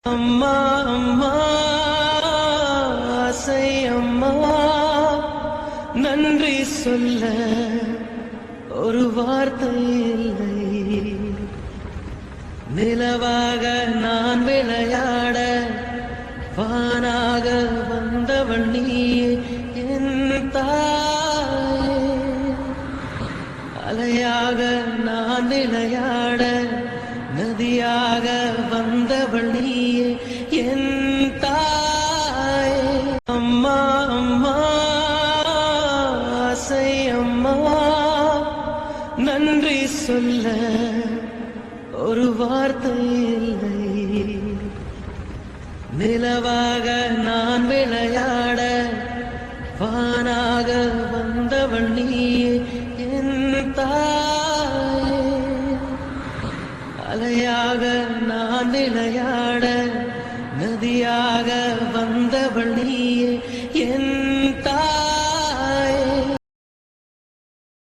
அம்மா அம்மா ஆசை அம்மா, நன்றி சொல்ல ஒரு வார்த்தை இல்லை. நிலவாக நான் விளையாட வானாக வந்தவள் நீயே என் தாயே. அலையாக நான் விளையாட நதியாக வந்தவள் நீயே என் தாயே. அம்மா அம்மா ஆசை அம்மா, நன்றி சொல்ல ஒரு வார்த்தை இல்லை. நிலவாக நான் விளையாட வானாக வந்தவள் நீயே என் தாயே. அலையாக நான் விளையாட நதியாக வந்தவள் நீயே